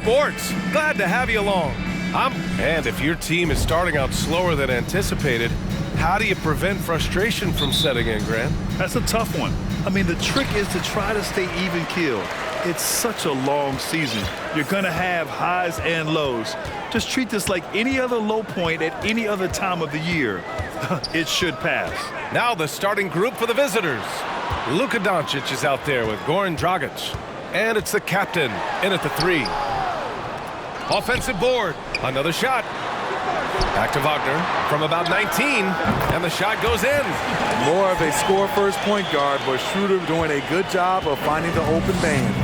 Sports, glad to have you along. And if your team is starting out slower than anticipated, how do you prevent frustration from setting in, Grant? That's a tough one. I mean, the trick is to try to stay even keeled. It's such a long season. You're going to have highs and lows. Just treat this like any other low point at any other time of the year. It should pass. Now the starting group for the visitors. Luka Doncic is out there with Goran Dragic. And it's the captain in at the 3. Offensive board. Another shot. Back to Wagner from about 19. And the shot goes in. More of a score-first point guard, but Schroeder doing a good job of finding the open man.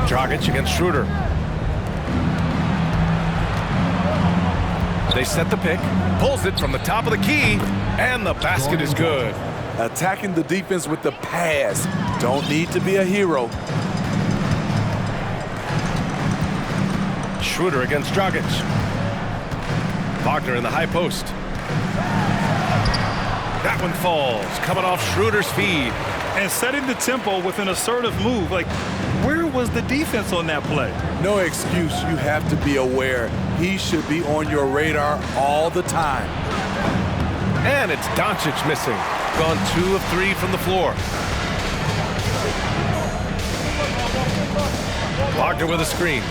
Dragic against Schroeder. They set the pick. Pulls it from the top of the key. And the basket is good. Attacking the defense with the pass. Don't need to be a hero. Schroeder against Dragic. Wagner in the high post. That one falls, coming off Schroeder's feed. And setting the tempo with an assertive move. Like, where was the defense on that play? No excuse. You have to be aware. He should be on your radar all the time. And it's Doncic missing. Gone 2 of 3 from the floor. Wagner with a screen.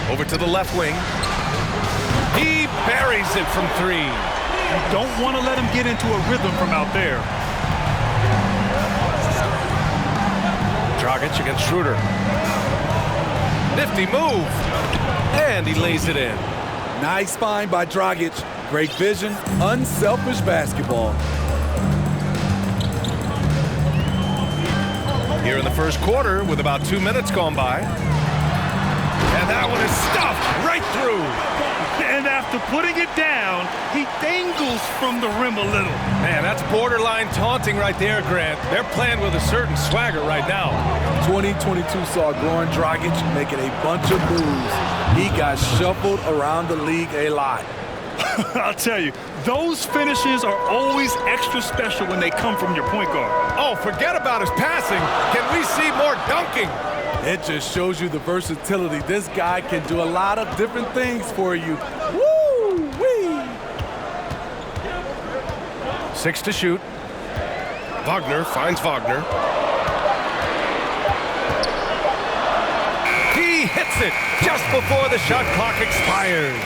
Over to the left wing. He buries it from 3. You don't want to let him get into a rhythm from out there. Dragic against Schroeder. Nifty move. And he lays it in. Nice find by Dragic. Great vision, unselfish basketball. Here in the first quarter with about 2 minutes gone by. And that one is stuffed right through. And after putting it down, he dangles from the rim a little. Man, that's borderline taunting right there, Grant. They're playing with a certain swagger right now. 2022 saw Goran Dragic making a bunch of moves. He got shuffled around the league a lot. I'll tell you, those finishes are always extra special when they come from your point guard. Oh, forget about his passing. Can we see more dunking? It just shows you the versatility. This guy can do a lot of different things for you. Woo-wee! 6 to shoot. Wagner finds Wagner. He hits it just before the shot clock expires.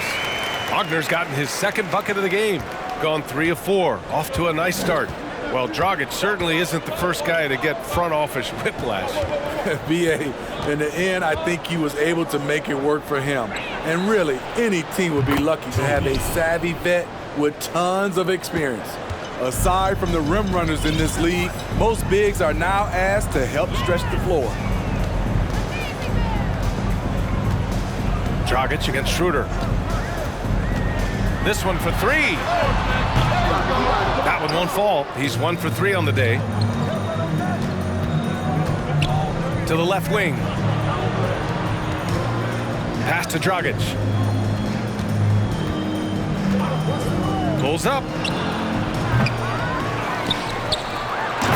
Wagner's gotten his second bucket of the game. Gone 3 of 4. Off to a nice start. Well, Dragic certainly isn't the first guy to get front office whiplash. B.A., in the end, I think he was able to make it work for him. And really, any team would be lucky to have a savvy vet with tons of experience. Aside from the rim runners in this league, most bigs are now asked to help stretch the floor. Dragic against Schroeder. This one for 3. That one won't fall. He's 1 for 3 on the day. To the left wing. Pass to Dragic. Pulls up.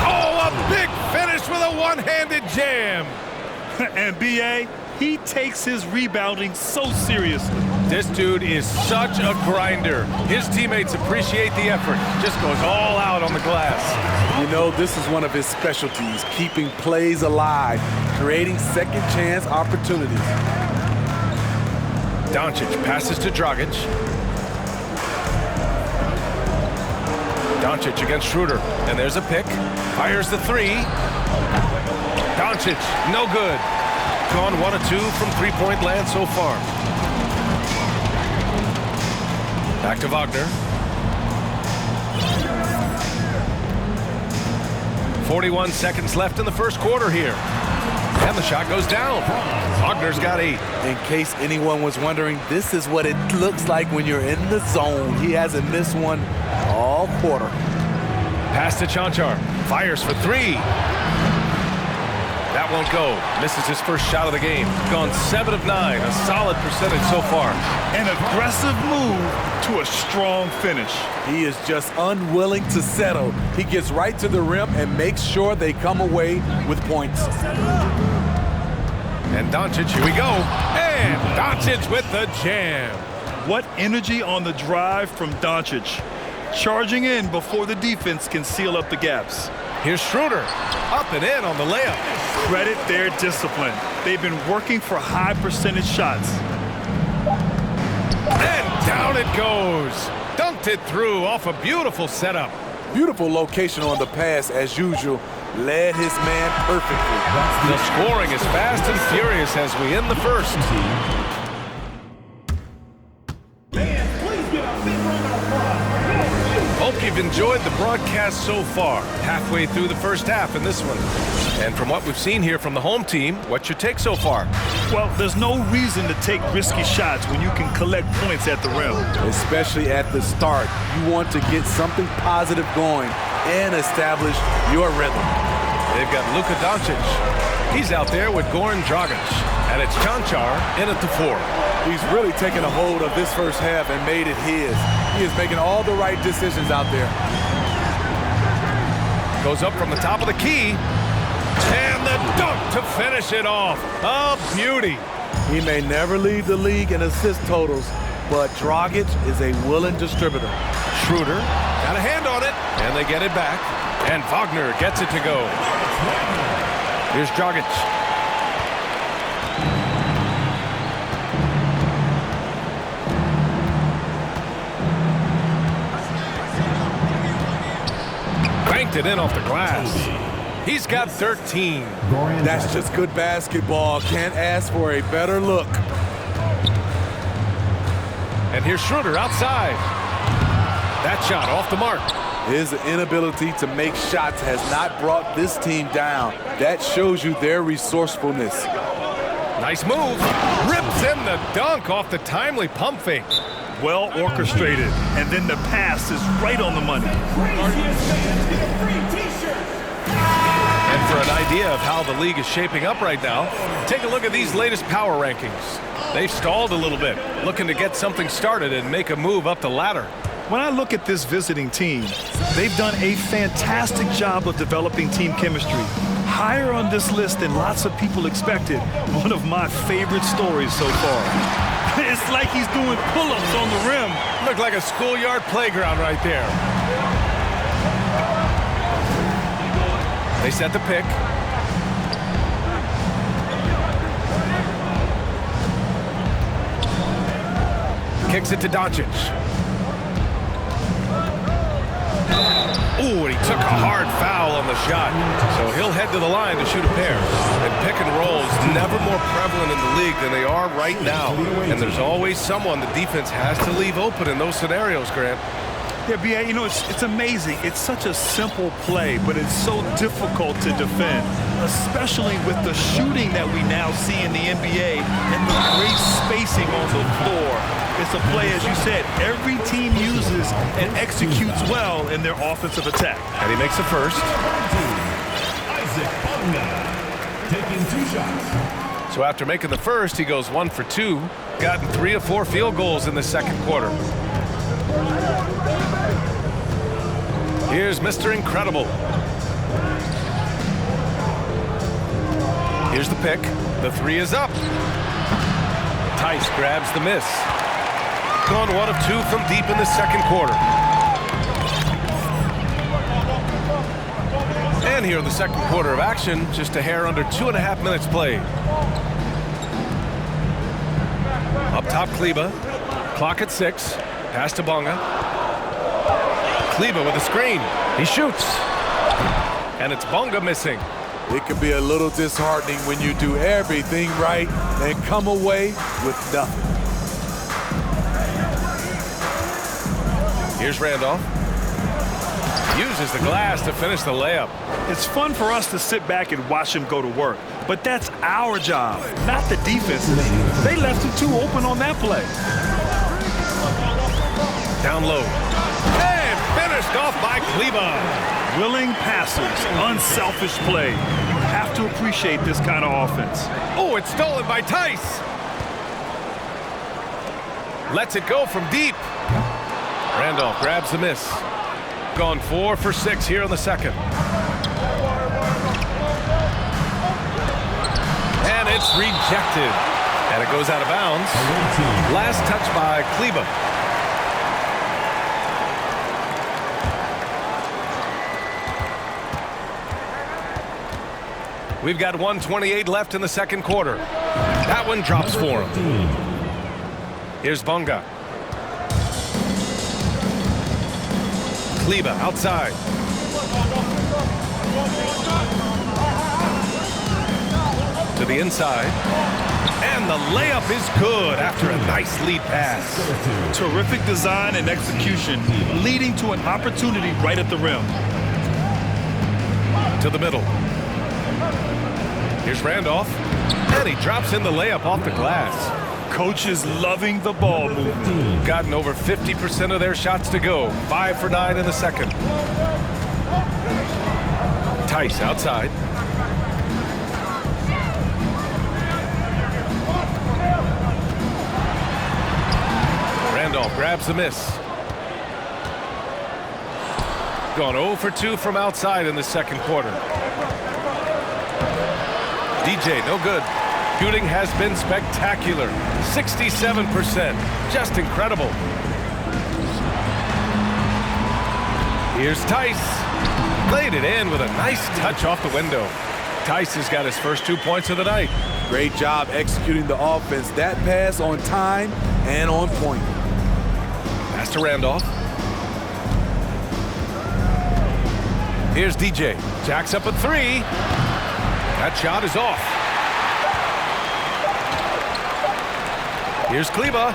Oh, a big finish with a one-handed jam. And B.A., he takes his rebounding so seriously. This dude is such a grinder. His teammates appreciate the effort. Just goes all out on the glass. You know, this is one of his specialties, keeping plays alive, creating second chance opportunities. Doncic passes to Dragic. Doncic against Schroeder. And there's a pick. Fires the 3. Doncic, no good. Gone 1 of 2 from three-point land so far. Back to Wagner. 41 seconds left in the first quarter here. And the shot goes down. Wagner's got 8. In case anyone was wondering, this is what it looks like when you're in the zone. He hasn't missed one all quarter. Pass to Chanchar. Fires for 3. That won't go. Misses his first shot of the game. Gone 7 of 9. A solid percentage so far. An aggressive move to a strong finish. He is just unwilling to settle. He gets right to the rim and makes sure they come away with points. And Doncic, here we go. And Doncic with the jam. What energy on the drive from Doncic. Charging in before the defense can seal up the gaps. Here's Schroeder. Up and in on the layup. Credit their discipline. They've been working for high percentage shots. And down it goes. Dunked it through off a beautiful setup. Beautiful location on the pass as usual. Led his man perfectly. The scoring is fast and furious as we end the first. Hope you've enjoyed the broadcast so far. Halfway through the first half in this one. And from what we've seen here from the home team, what's your take so far? Well, there's no reason to take risky shots when you can collect points at the rim. Especially at the start. You want to get something positive going and establish your rhythm. They've got Luka Doncic. He's out there with Goran Dragic. And it's Cancar in at the 4. He's really taken a hold of this first half and made it his. He is making all the right decisions out there. Goes up from the top of the key. And the dunk to finish it off. A beauty. He may never lead the league in assist totals, but Dragic is a willing distributor. Schroeder got a hand on it, and they get it back. And Wagner gets it to go. Here's Dragic. Banked it in off the glass. He's got 13. That's just good basketball. Can't ask for a better look. And here's Schroeder outside. That shot off the mark. His inability to make shots has not brought this team down. That shows you their resourcefulness. Nice move. Rips in the dunk off the timely pump fake. Well orchestrated, and then the pass is right on the money. And for an idea of how the league is shaping up right now, take a look at these latest power rankings. They've stalled a little bit, looking to get something started and make a move up the ladder. When I look at this visiting team, they've done a fantastic job of developing team chemistry. Higher on this list than lots of people expected. One of my favorite stories so far. It's like he's doing pull-ups on the rim. Looked like a schoolyard playground right there. They set the pick. Kicks it to Doncic. Ooh, and he took a hard foul on the shot. So he'll head to the line to shoot a pair. And pick and rolls never more prevalent in the league than they are right now. And there's always someone the defense has to leave open in those scenarios, Grant. Yeah, B.A., you know, it's amazing. It's such a simple play, but it's so difficult to defend, especially with the shooting that we now see in the NBA and the great spacing on the floor. It's a play, as you said, every team uses and executes well in their offensive attack. And he makes the first. Taking 2 shots. So after making the first, he goes 1 for 2. Gotten 3 of 4 field goals in the second quarter. Here's Mr. Incredible. Here's the pick. The 3 is up. Tice grabs the miss. Gone 1 of 2 from deep in the second quarter. And here in the second quarter of action, just a hair under 2.5 minutes played. Up top, Kleber. Clock at 6. Pass to Bonga. Kleber with a screen. He shoots. And it's Bonga missing. It can be a little disheartening when you do everything right and come away with nothing. Here's Randolph. Uses the glass to finish the layup. It's fun for us to sit back and watch him go to work, but that's our job, not the defense's. They left him too open on that play. Down low. And finished off by Glebrozz. Willing passers, unselfish play. You have to appreciate this kind of offense. Oh, it's stolen by Tice. Lets it go from deep. Randolph grabs the miss. Gone 4 for 6 here in the second. And it's rejected. And it goes out of bounds. Last touch by Glebrozz. We've got 1:28 left in the second quarter. That one drops for him. Here's Bonga. Glebrozz outside. To the inside. And the layup is good after a nice lead pass. Terrific design and execution, leading to an opportunity right at the rim. To the middle. Here's Randolph. And he drops in the layup off the glass. Coach is loving the ball movement. Gotten over 50% of their shots to go. 5 for 9 in the second. Tice outside. Randolph grabs the miss. Gone 0 for 2 from outside in the second quarter. DJ, no good. Shooting has been spectacular. 67%. Just incredible. Here's Tice. Laid it in with a nice touch off the window. Tice has got his first 2 points of the night. Great job executing the offense. That pass on time and on point. Pass to Randolph. Here's DJ. Jacks up a 3. That shot is off. Here's Glebrozz.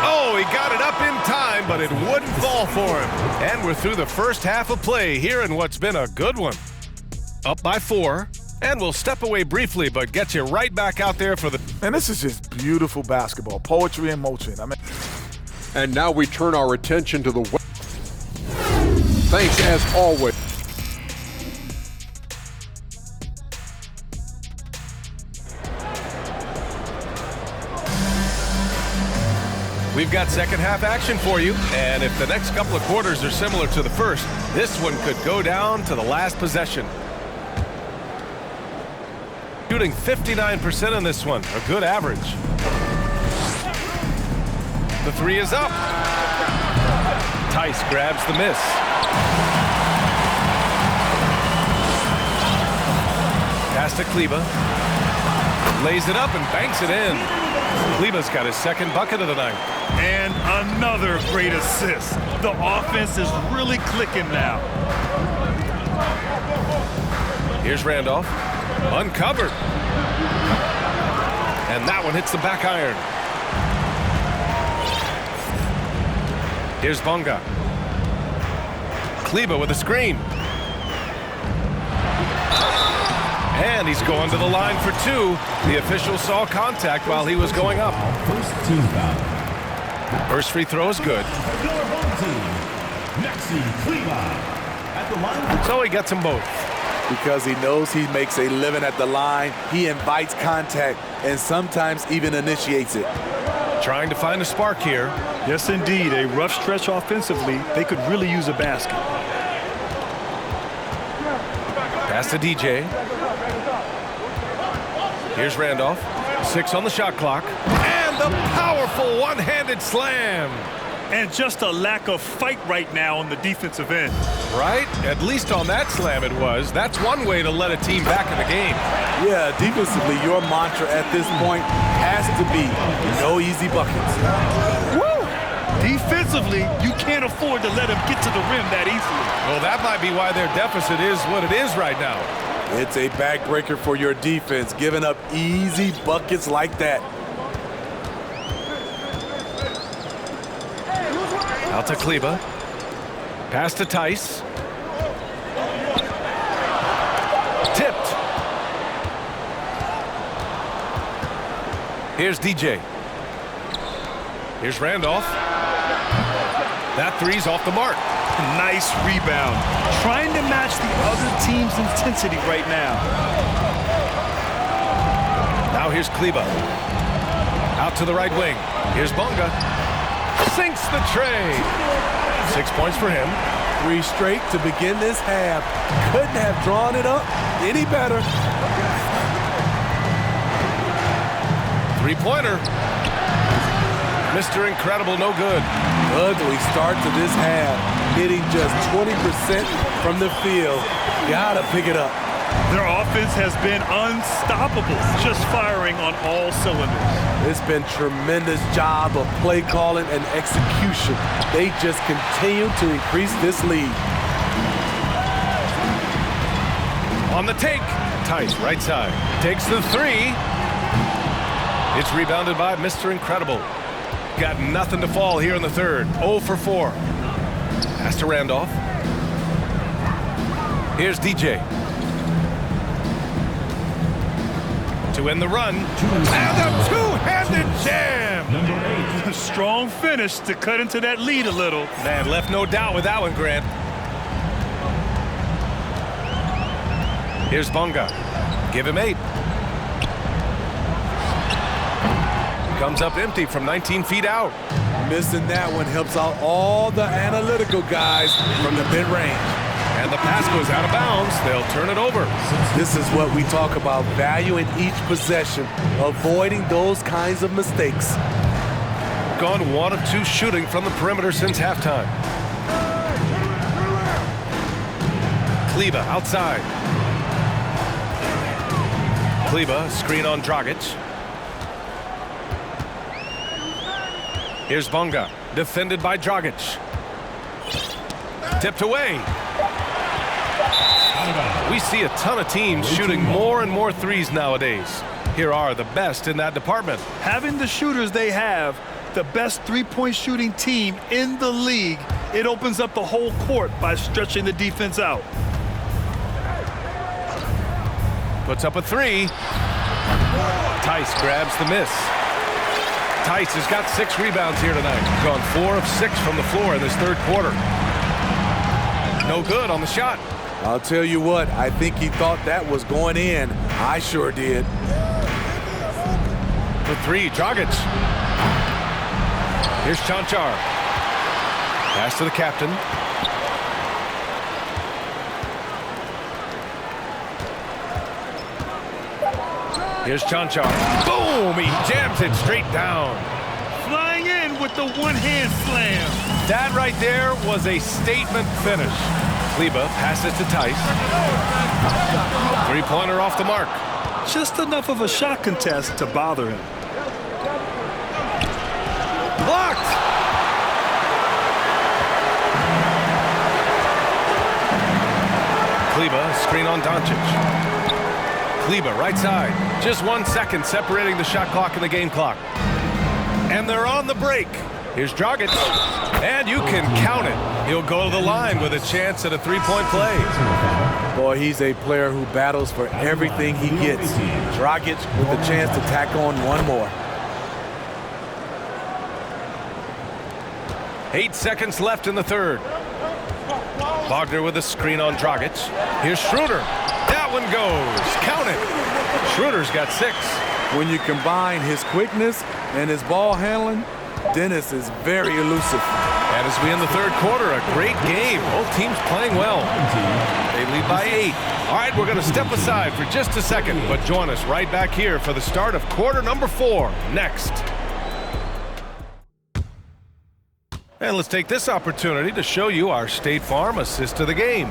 Oh, he got it up in time, but it wouldn't fall for him. And we're through the first half of play here in what's been a good one. Up by 4, and we'll step away briefly, but get you right back out there for the... Man, this is just beautiful basketball, poetry in motion. I mean, and now we turn our attention to the West. Thanks as always. We've got second half action for you, and if the next couple of quarters are similar to the first, this one could go down to the last possession. Shooting 59% in this one, a good average. The 3 is up. Tice grabs the miss. Pass to Glebrozz. Lays it up and banks it in. Glebrozz got his second bucket of the night. And another great assist. The offense is really clicking now. Here's Randolph. Uncovered. And that one hits the back iron. Here's Bonga. Glebrozz with a screen. And he's going to the line for 2. The official saw contact while he was going up. First team foul. First free throw is good. So he gets them both. Because he knows he makes a living at the line, he invites contact and sometimes even initiates it. Trying to find a spark here. Yes, indeed. A rough stretch offensively. They could really use a basket. Pass to DJ. Here's Randolph. 6 on the shot clock. And the powerful one-handed slam. And just a lack of fight right now on the defensive end. Right? At least on that slam it was. That's one way to let a team back in the game. Yeah, defensively, your mantra at this point has to be no easy buckets. Woo! Defensively, you can't afford to let them get to the rim that easily. Well, that might be why their deficit is what it is right now. It's a backbreaker for your defense, giving up easy buckets like that. Out to Glebrozz. Pass to Tice. Tipped. Here's DJ. Here's Randolph. That three's off the mark. Nice rebound. Trying to match the other team's intensity right now. Now here's Glebrozz. Out to the right wing. Here's Bonga. Sinks the tray. 6 points for him. 3 straight to begin this half. Couldn't have drawn it up any better. Three-pointer. Mr. Incredible, no good. Ugly start to this half. Hitting just 20% from the field. Gotta pick it up. Their offense has been unstoppable, just firing on all cylinders. It's been tremendous job of play calling and execution. They just continue to increase this lead. On the take. Tice, right side. Takes the three. It's rebounded by Mr. Incredible. Got nothing to fall here in the third. 0 for 4. Pass to Randolph. Here's DJ. To end the run. And a two-handed jam. Number 8. Strong finish to cut into that lead a little. Man, left no doubt with that one, Grant. Here's Bonga. Give him 8. Comes up empty from 19 feet out. Missing that one helps out all the analytical guys from the mid-range. And the pass goes out of bounds. They'll turn it over. This is what we talk about, value in each possession, avoiding those kinds of mistakes. Gone 1 of 2 shooting from the perimeter since halftime. Glebrozz outside. Glebrozz, screen on Dragic. Here's Bonga, defended by Dragic. Tipped away. We see a ton of teams shooting more and more threes nowadays. Here are the best in that department. Having the shooters they have, the best three-point shooting team in the league, it opens up the whole court by stretching the defense out. Puts up a three. Tice grabs the miss. Tice has got 6 rebounds here tonight. Gone 4 of 6 from the floor in this third quarter. No good on the shot. I'll tell you what, I think he thought that was going in. I sure did. The 3, Dragic. Here's Chanchar. Pass to the captain. Here's Chanchar. Boom! He jams it straight down. Flying in with the one-hand slam. That right there was a statement finish. Glebrozz passes to Tice. Three-pointer off the mark. Just enough of a shot contest to bother him. Blocked! Glebrozz, screen on Doncic. Glebrozz, right side. Just 1 second separating the shot clock and the game clock. And they're on the break. Here's Dragic. And you can count it. He'll go to the line with a chance at a three-point play. Boy, he's a player who battles for everything he gets. Dragic with the chance to tack on one more. 8 seconds left in the third. Wagner with a screen on Dragic. Here's Schroeder. That one goes. Count it. Schroeder's got 6. When you combine his quickness and his ball handling, Dennis is very elusive. And as we end the third quarter, a great game. Both teams playing well. They lead by 8. All right, we're going to step aside for just a second, but join us right back here for the start of quarter number 4 next. And let's take this opportunity to show you our State Farm assist of the game.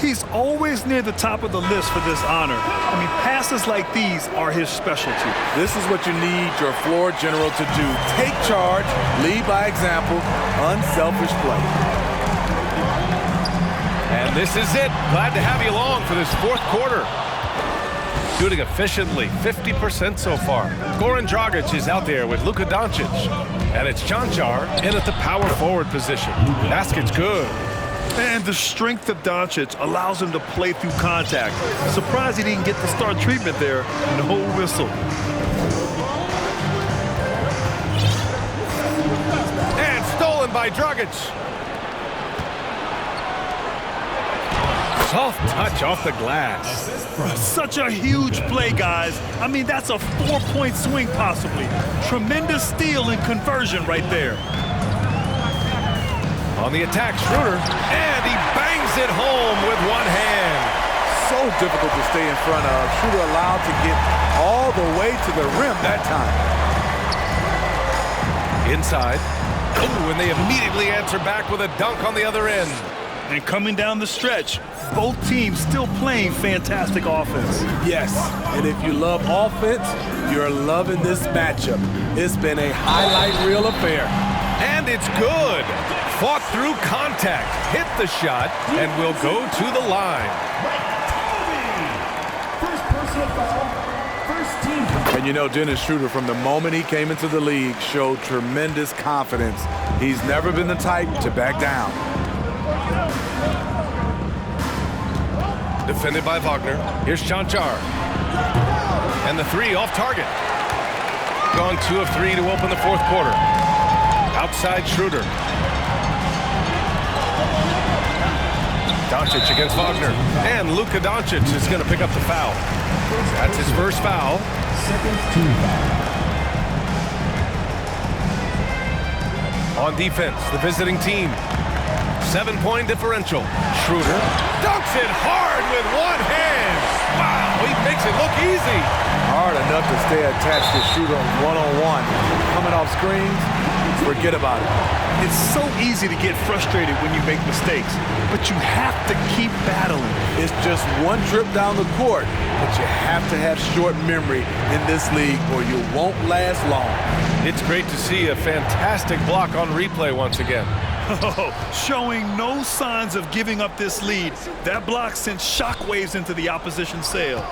He's always near the top of the list for this honor. I mean, passes like these are his specialty. This is what you need your floor general to do. Take charge, lead by example, unselfish play. And this is it. Glad to have you along for this fourth quarter. Shooting efficiently, 50% so far. Goran Dragic is out there with Luka Doncic. And it's Chanchar in at the power forward position. Basket's good. And the strength of Doncic allows him to play through contact. Surprised he didn't get the start treatment there. No whistle. And stolen by by Dragic. Soft touch off the glass. Such a huge play, guys. I mean, that's a 4-point swing possibly. Tremendous steal and conversion right there. On the attack, Schroeder, and he bangs it home with one hand. So difficult to stay in front of. Schroeder allowed to get all the way to the rim that time. Inside. Oh, and they immediately answer back with a dunk on the other end. And coming down the stretch, both teams still playing fantastic offense. Yes, and if you love offense, you're loving this matchup. It's been a highlight reel affair. And it's good. Fought through contact, hit the shot, and will go to the line. First personal foul, first team foul. And you know, Dennis Schroeder, from the moment he came into the league, showed tremendous confidence. He's never been the type to back down. Defended by Wagner. Here's Chanchar. And the three off target. Gone 2 of 3 to open the fourth quarter. Outside Schroeder. Doncic against Wagner. And Luka Doncic is going to pick up the foul. That's his first foul. Second team foul. On defense, the visiting team. 7-point differential. Schroeder dunks it hard with one hand. Wow, he makes it look easy. Hard enough to stay attached to Schroeder one-on-one. Coming off screens, forget about it. It's so easy to get frustrated when you make mistakes, but you have to keep battling. It's just one trip down the court, but you have to have short memory in this league or you won't last long. It's great to see a fantastic block on replay once again. Oh, showing no signs of giving up this lead. That block sent shockwaves into the opposition's sails.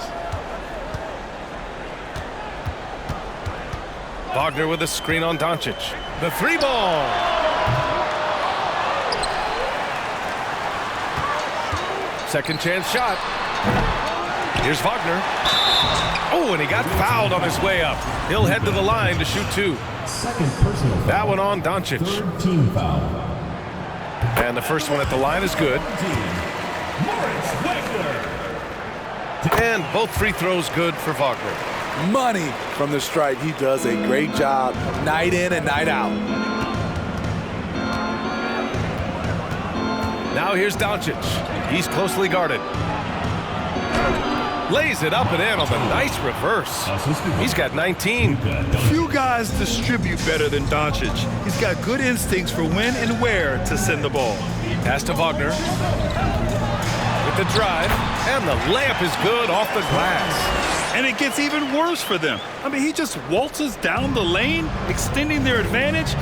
Wagner with a screen on Doncic. The three ball. Second chance shot. Here's Wagner. Oh, and he got fouled on his way up. He'll head to the line to shoot 2. Second personal foul. That one on Doncic. Third team foul. And the first one at the line is good. And both free throws good for Wagner. Money from the stripe. He does a great job night in and night out. Now here's Doncic. He's closely guarded. Lays it up and in on the nice reverse. He's got 19. Few guys distribute better than Doncic. He's got good instincts for when and where to send the ball. Pass to Wagner. With the drive. And the layup is good off the glass. And it gets even worse for them. I mean, he just waltzes down the lane, extending their advantage.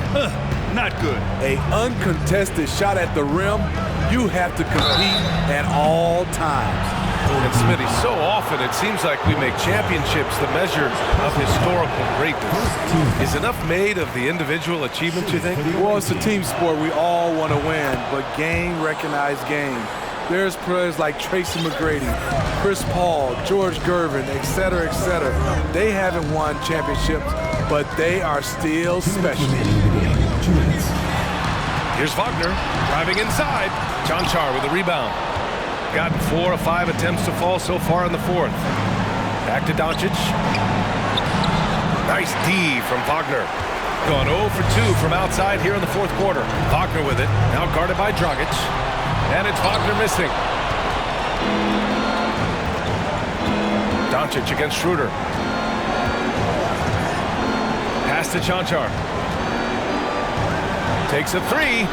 Not good. An uncontested shot at the rim, you have to compete at all times. And Smitty, so often it seems like we make championships the measure of historical greatness. Is enough made of the individual achievements, you think? Well, it's a team sport. We all want to win, but game recognized game. There's players like Tracy McGrady, Chris Paul, George Gervin, et cetera, et cetera. They haven't won championships, but they are still special. Here's Wagner driving inside. Chanchar with the rebound. Gotten 4 of 5 attempts to fall so far in the fourth. Back to Doncic. Nice D from Wagner. Gone 0 for 2 from outside here in the fourth quarter. Wagner with it. Now guarded by Dragic. And it's Wagner missing. Doncic against Schroeder. Pass to Chanchar. Takes a 3.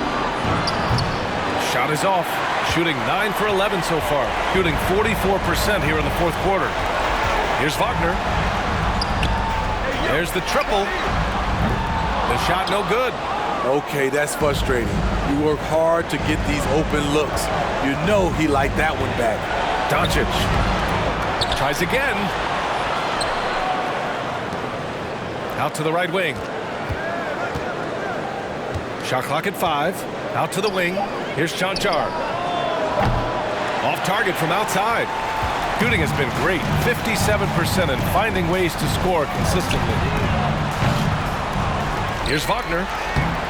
Shot is off. Shooting 9 for 11 so far. Shooting 44% here in the fourth quarter. Here's Wagner. There's the triple. The shot no good. Okay, that's frustrating. You work hard to get these open looks. You know he liked that one back. Doncic tries again. Out to the right wing. Shot clock at 5. Out to the wing. Here's Chanchar. Off target from outside. Shooting has been great. 57% and finding ways to score consistently. Here's Wagner.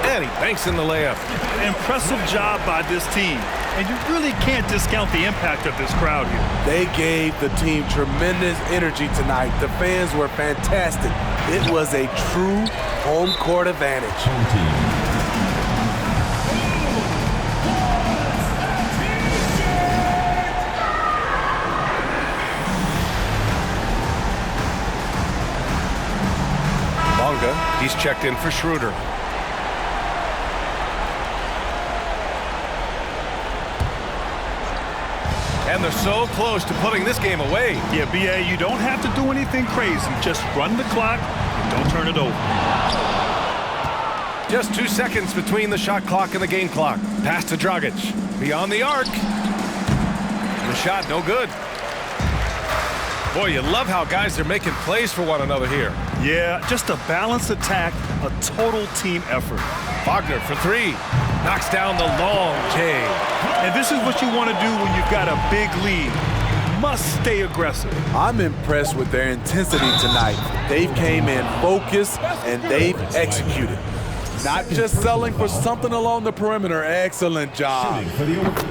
And he banks in the layup. Impressive job by this team. And you really can't discount the impact of this crowd here. They gave the team tremendous energy tonight. The fans were fantastic. It was a true home court advantage. Home team. Bonga, he's checked in for Schroeder. And they're so close to putting this game away. Yeah, B.A., you don't have to do anything crazy. Just run the clock and don't turn it over. Just 2 seconds between the shot clock and the game clock. Pass to Dragic. Beyond the arc. The shot, no good. Boy, you love how guys are making plays for one another here. Yeah, just a balanced attack, a total team effort. Wagner for three. Knocks down the long J. And this is what you want to do when you've got a big lead. You must stay aggressive. I'm impressed with their intensity tonight. They came in focused and they've executed. Not just selling for something along the perimeter. Excellent job. For the